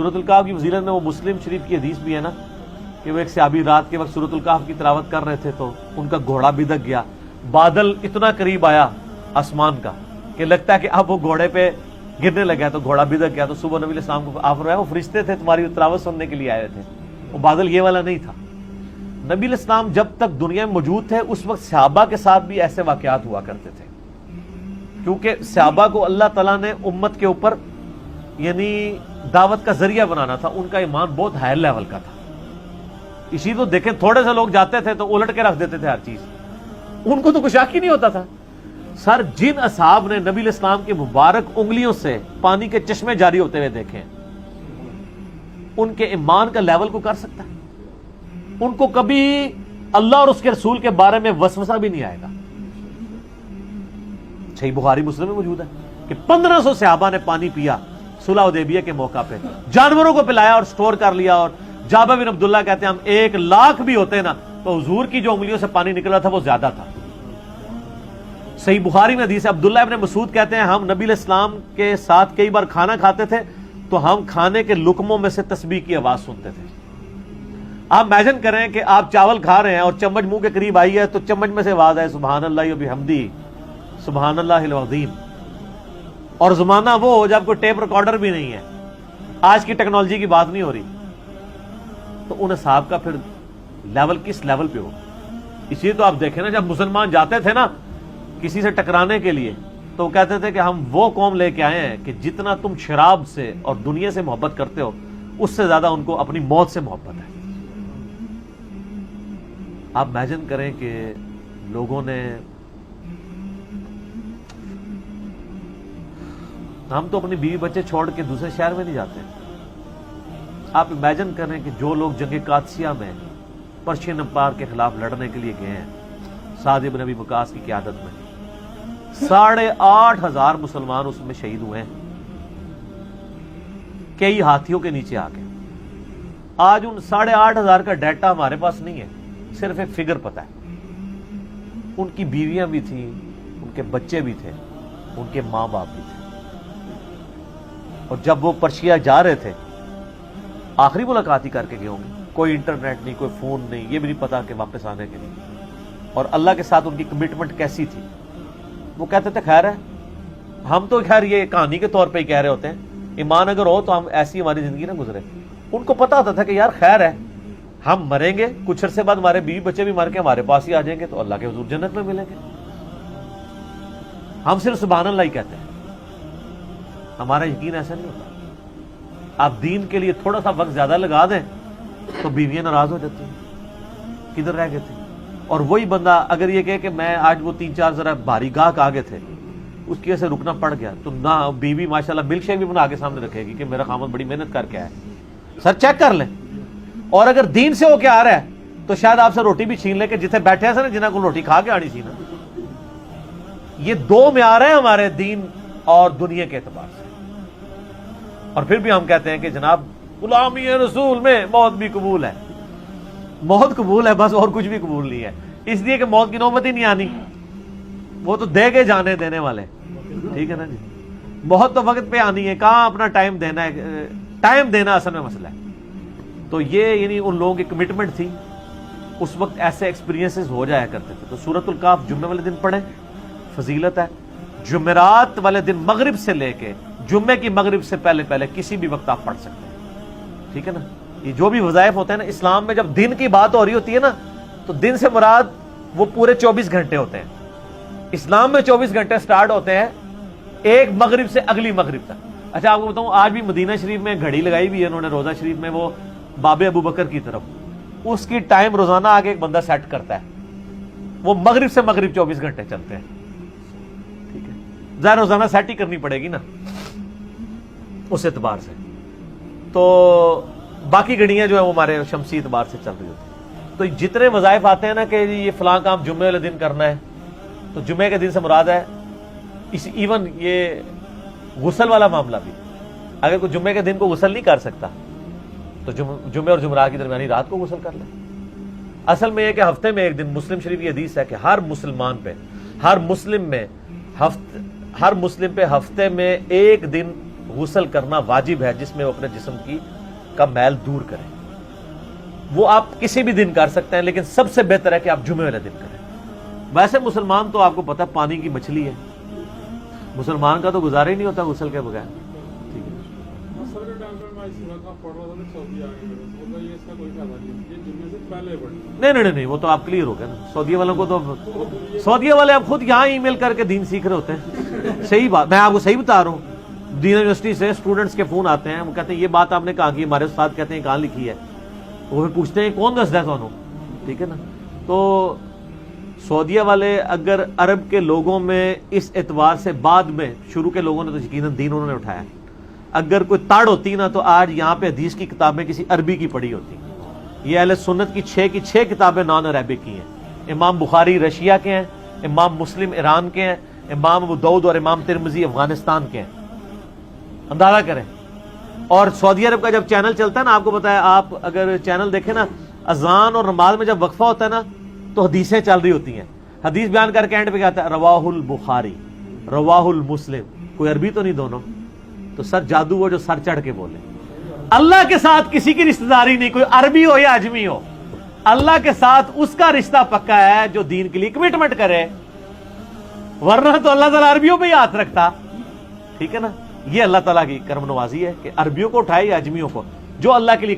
سورۃ الکہف کی فضیلت میں وہ مسلم شریف کی حدیث بھی ہے نا کہ وہ ایک صحابی رات کے وقت سورۃ الکہف کی تلاوت کر رہے تھے تو ان کا گھوڑا بدک گیا، بادل اتنا قریب آیا آسمان کا کہ لگتا ہے کہ اب وہ گھوڑے پہ گرنے لگا تو گھوڑا بدک گیا، تو صبح نبی علیہ السلام کو آپ فرمایا وہ فرشتے تھے تمہاری تلاوت سننے کے لیے آئے تھے، وہ بادل یہ والا نہیں تھا۔ نبی علیہ السلام جب تک دنیا میں موجود تھے اس وقت صحابہ کے ساتھ بھی ایسے واقعات ہوا کرتے تھے، کیونکہ صحابہ کو اللہ تعالیٰ نے امت کے اوپر یعنی دعوت کا ذریعہ بنانا تھا، ان کا ایمان بہت ہائی لیول کا تھا۔ اسی تو دیکھیں تھوڑے سے لوگ جاتے تھے تو الٹ کے رکھ دیتے تھے ہر چیز، ان کو تو کچھ شک ہی نہیں ہوتا تھا۔ سر جن اصحاب نے نبی علیہ السلام کے مبارک انگلیوں سے پانی کے چشمے جاری ہوتے ہوئے دیکھے، ان کے ایمان کا لیول کو کر سکتا ہے؟ ان کو کبھی اللہ اور اس کے رسول کے بارے میں وسوسہ بھی نہیں آئے گا۔ صحیح بخاری مسلم میں موجود ہے کہ 1500 صحابہ نے پانی پیا صلح حدیبیہ کے موقع پہ، جانوروں کو پلایا اور سٹور کر لیا، اور جابر بن عبداللہ کہتے ہیں ہم 1,00,000 بھی ہوتے نا تو حضور کی جو انگلیوں سے پانی نکلا تھا وہ زیادہ تھا۔ صحیح بخاری میں حدیث ہے، عبداللہ ابن مسعود کہتے ہیں ہم نبی علیہ السلام کے ساتھ کئی بار کھانا کھاتے تھے تو ہم کھانے کے لقموں میں سے تسبیح کی آواز سنتے تھے۔ آپ امیجن کریں کہ آپ چاول کھا رہے ہیں اور چمچ منہ کے قریب آئی ہے تو چمچ میں سے آواز آئے سبحان اللہ و بحمدہ سبحان اللہ العظیم، اور زمانہ وہ ہو جب کوئی ٹیپ ریکارڈر بھی نہیں ہے، آج کی ٹیکنالوجی کی بات نہیں ہو رہی، تو ان اصحاب کا پھر لیول کس لیول پہ ہو؟ اس لیے تو آپ دیکھیں نا جب مسلمان جاتے تھے نا کسی سے ٹکرانے کے لیے تو وہ کہتے تھے کہ ہم وہ قوم لے کے آئے ہیں کہ جتنا تم شراب سے اور دنیا سے محبت کرتے ہو اس سے زیادہ ان کو اپنی موت سے محبت ہے۔ آپ امیجن کریں کہ لوگوں نے، ہم تو اپنی بیوی بچے چھوڑ کے دوسرے شہر میں نہیں جاتے، آپ امیجن کریں کہ جو لوگ جنگ قادسیہ میں پرشین امپائر کے خلاف لڑنے کے لیے گئے ہیں سعد بن ابی وقاص کی قیادت میں، 8,500 مسلمان اس میں شہید ہوئے ہیں کئی ہاتھیوں کے نیچے آ کے۔ آج ان 8,500 کا ڈیٹا ہمارے پاس نہیں ہے، صرف ایک فگر پتا ہے، ان کی بیویاں بھی تھیں، ان کے بچے بھی تھے، ان کے ماں باپ بھی تھے، اور جب وہ پرشیا جا رہے تھے آخری ملاقات ہی کر کے گئے ہوں گے، کوئی انٹرنیٹ نہیں، کوئی فون نہیں، یہ بھی نہیں پتا کہ واپس آنے کے لیے، اور اللہ کے ساتھ ان کی کمٹمنٹ کیسی تھی۔ وہ کہتے تھے خیر ہے، ہم تو خیر یہ کہانی کے طور پہ ہی کہہ رہے ہوتے ہیں، ایمان اگر ہو تو ہم ایسی ہماری زندگی نہ گزرے۔ ان کو پتا ہوتا تھا کہ یار خیر ہے، ہم مریں گے، کچھ عرصے بعد ہمارے بیوی بچے بھی مر کے ہمارے پاس ہی آ جائیں گے تو اللہ کے حضور جنت میں ملیں گے۔ ہم صرف سبحان اللہ ہی کہتے ہیں، ہمارا یقین ایسا نہیں ہوتا۔ آپ دین کے لیے تھوڑا سا وقت زیادہ لگا دیں تو بیویاں ناراض ہو جاتی ہیں، کدھر رہ گئے تھے؟ اور وہی بندہ اگر یہ کہے کہ میں آج وہ 3-4 ذرا بھاری گاہک آگے تھے اس کی وجہ سے رکنا پڑ گیا، تو نہ بیوی ماشاءاللہ ملک شیک بھی بنا کے سامنے رکھے گی کہ میرا خامد بڑی محنت کر کے آیا ہے۔ سر چیک کر لیں، اور اگر دین سے ہو کے آ رہا ہے تو شاید آپ سے روٹی بھی چھین لے کہ جتنے بیٹھے ہیں نا جنہوں کو روٹی کھا کے آنی سی نا۔ یہ دو معیار ہیں ہمارے دین اور دنیا کے اعتبار سے، اور پھر بھی ہم کہتے ہیں کہ جناب غلامی رسول میں موت بھی قبول ہے، موت قبول ہے بس، اور کچھ بھی قبول نہیں ہے، اس لیے کہ موت کی نوبت ہی نہیں آنی، وہ تو دے کے جانے دینے والے، ٹھیک ہے نا جی۔ موت تو وقت پہ آنی ہے، کہاں اپنا ٹائم دینا ہے، ٹائم دینا اصل میں مسئلہ ہے۔ تو یہ یعنی ان لوگوں کی کمٹمنٹ تھی، اس وقت ایسے ایکسپیرینسز ہو جایا کرتے تھے۔ تو سورۃ الکہف جمعے والے دن پڑھیں، فضیلت ہے۔ جمعرات والے دن مغرب سے لے کے جمعے کی مغرب سے پہلے پہلے کسی بھی وقت آپ پڑھ سکتے ہیں، ٹھیک ہے نا۔ یہ جو بھی وظائف ہوتے ہیں نا اسلام میں، جب دن کی بات ہو رہی ہوتی ہے نا تو دن سے مراد وہ پورے 24 گھنٹے ہوتے ہیں۔ اسلام میں 24 گھنٹے سٹارٹ ہوتے ہیں ایک مغرب سے اگلی مغرب تک۔ اچھا آپ کو بتاؤں، آج بھی مدینہ شریف میں گھڑی لگائی ہوئی ہے انہوں نے روزہ شریف میں، وہ باب ابو بکر کی طرف، اس کی ٹائم روزانہ آگے ایک بندہ سیٹ کرتا ہے، وہ مغرب سے مغرب 24 گھنٹے چلتے ہیں، ٹھیک ہے۔ ظاہر روزانہ سیٹ ہی کرنی پڑے گی نا اس اعتبار سے۔ تو باقی گھڑیاں جو ہیں وہ ہمارے شمسی اعتبار سے چل رہی ہوتی ہیں۔ تو جتنے وظائف آتے ہیں نا کہ یہ فلاں کام جمعے والے دن کرنا ہے، تو جمعے کے دن سے مراد ہے ایون یہ غسل والا معاملہ بھی، اگر کوئی جمعے کے دن کو غسل نہیں کر سکتا تو جمعے اور جمعرات کی درمیانی رات کو غسل کر لیں۔ اصل میں یہ کہ ہفتے میں ایک دن، مسلم شریف کی حدیث ہے کہ ہر مسلمان پہ، ہر مسلم پہ ہفتے میں ایک دن غسل کرنا واجب ہے جس میں وہ اپنے جسم کا میل دور کریں. وہ آپ کسی بھی دن کر سکتے ہیں، لیکن سب سے بہتر ہے کہ آپ جمعے والے دن کریں. ویسے مسلمان تو آپ کو پتہ ہے پانی کی مچھلی ہے، مسلمان کا تو گزارا ہی نہیں ہوتا غسل کے بغیر. ٹھیک ہے. نہیں وہ تو آپ کلیئر ہو گیا نا. سعودیہ والوں کو تو سعودیہ والے اب خود یہاں ای میل کر کے دین سیکھ رہے ہوتے ہیں. صحیح بات، میں آپ کو صحیح بتا رہا ہوں. دین یونیورسٹی سے اسٹوڈنٹس کے فون آتے ہیں، وہ کہتے ہیں یہ بات آپ نے کہا کہ ہمارے استاد کہتے ہیں کہاں لکھی ہے. وہ پھر پوچھتے ہیں کون دستا ہے تو. ٹھیک ہے نا. تو سعودیہ والے اگر عرب کے لوگوں میں اس اعتبار سے بعد میں شروع کے لوگوں نے تو یقیناً دین انہوں نے اٹھایا، اگر کوئی تاڑ ہوتی نا تو آج یہاں پہ حدیث کی کتابیں کسی عربی کی پڑھی ہوتی. یہ اہل سنت کی 6 کتابیں نان عربک کی ہیں. امام بخاری رشیا کے ہیں، امام مسلم ایران کے ہیں، امام ابو داؤد اور امام ترمذی افغانستان کے ہیں. اندازہ کریں. اور سعودی عرب کا جب چینل چلتا ہے نا، آپ کو پتا ہے، آپ اگر چینل دیکھیں نا، اذان اور نماز میں جب وقفہ ہوتا ہے نا تو حدیثیں چل رہی ہوتی ہیں. حدیث بیان کر کے اینڈ پہ کہتا ہے رواہ البخاری، رواہ المسلم. کوئی عربی تو نہیں دونوں. تو سر جادو وہ جو سر چڑھ کے بولے. اللہ کے ساتھ کسی کی رشتہ داری نہیں، کوئی عربی ہو یا اجمی ہو. اللہ کے ساتھ اس کا رشتہ پکا ہے جو دین کے لیے کمٹمنٹ کرے، ورنہ تو اللہ تعالیٰ عربیوں پہ ہی ہاتھ رکھتا. ٹھیک ہے نا. یہ اللہ تعالیٰ کی کرم نوازی ہے کہ عربیوں کو اٹھائے یا اجمیوں کو، جو اللہ کے لیے